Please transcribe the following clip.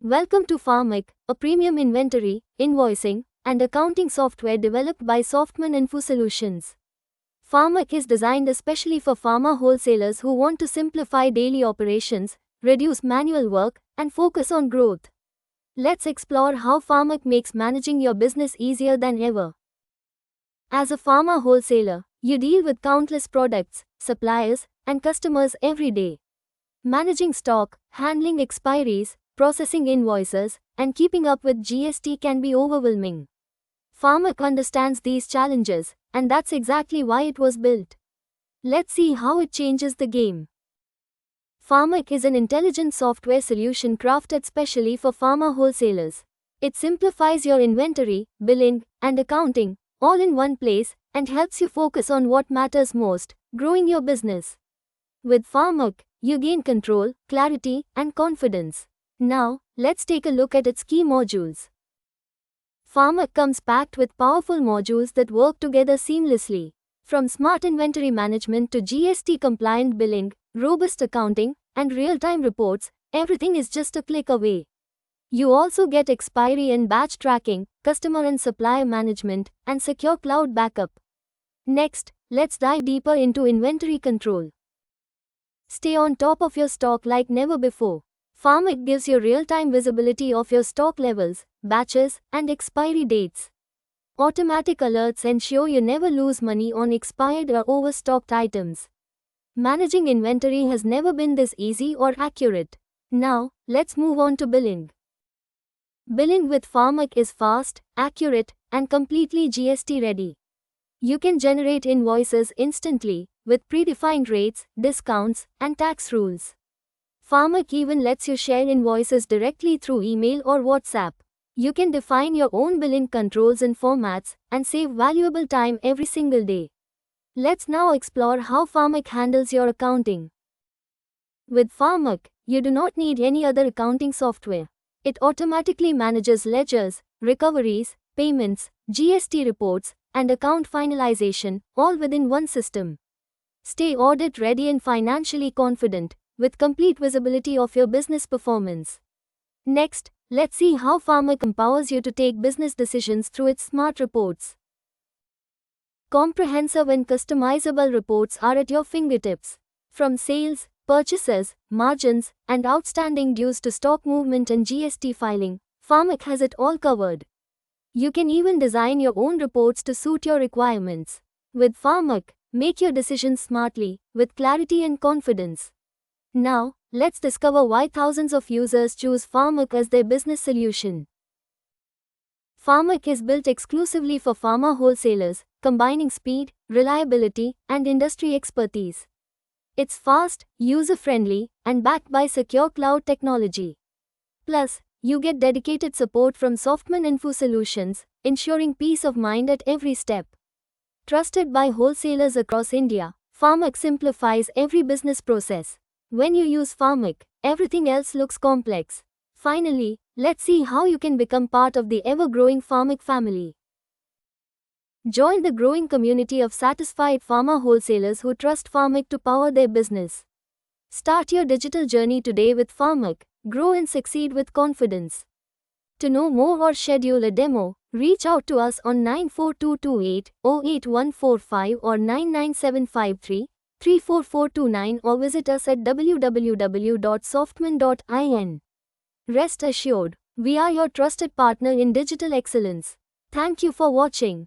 Welcome to Pharmic, a premium inventory, invoicing, and accounting software developed by Softman Info Solutions. Pharmic is designed especially for pharma wholesalers who want to simplify daily operations, reduce manual work, and focus on growth. Let's explore how Pharmic makes managing your business easier than ever. As a pharma wholesaler, you deal with countless products, suppliers, and customers every day. Managing stock, handling expiries, processing invoices, and keeping up with GST can be overwhelming. Pharmic understands these challenges, and that's exactly why it was built. Let's see how it changes the game. Pharmic is an intelligent software solution crafted specially for pharma wholesalers. It simplifies your inventory, billing, and accounting, all in one place, and helps you focus on what matters most, growing your business. With Pharmic, you gain control, clarity, and confidence. Now, let's take a look at its key modules. Pharmic comes packed with powerful modules that work together seamlessly. From smart inventory management to GST-compliant billing, robust accounting, and real-time reports, everything is just a click away. You also get expiry and batch tracking, customer and supplier management, and secure cloud backup. Next, let's dive deeper into inventory control. Stay on top of your stock like never before. Pharmic gives you real-time visibility of your stock levels, batches, and expiry dates. Automatic alerts ensure you never lose money on expired or overstocked items. Managing inventory has never been this easy or accurate. Now, let's move on to billing. Billing with Pharmic is fast, accurate, and completely GST ready. You can generate invoices instantly, with predefined rates, discounts, and tax rules. Pharmic even lets you share invoices directly through email or WhatsApp. You can define your own billing controls and formats, and save valuable time every single day. Let's now explore how Pharmic handles your accounting. With Pharmic, you do not need any other accounting software. It automatically manages ledgers, recoveries, payments, GST reports, and account finalization, all within one system. Stay audit ready and financially confident, with complete visibility of your business performance. Next, let's see how Pharmic empowers you to take business decisions through its smart reports. Comprehensive and customizable reports are at your fingertips. From sales, purchases, margins, and outstanding dues to stock movement and GST filing, Pharmic has it all covered. You can even design your own reports to suit your requirements. With Pharmic, make your decisions smartly, with clarity and confidence. Now, let's discover why thousands of users choose Pharmic as their business solution. Pharmic is built exclusively for pharma wholesalers, combining speed, reliability, and industry expertise. It's fast, user-friendly, and backed by secure cloud technology. Plus, you get dedicated support from Softman Info Solutions, ensuring peace of mind at every step. Trusted by wholesalers across India, Pharmic simplifies every business process. When you use Pharmic, everything else looks complex. Finally, let's see how you can become part of the ever-growing Pharmic family. Join the growing community of satisfied pharma wholesalers who trust Pharmic to power their business. Start your digital journey today with Pharmic. Grow and succeed with confidence. To know more or schedule a demo, reach out to us on 94228 08145 or 99753 34429 or visit us at www.softman.in. Rest assured, we are your trusted partner in digital excellence. Thank you for watching.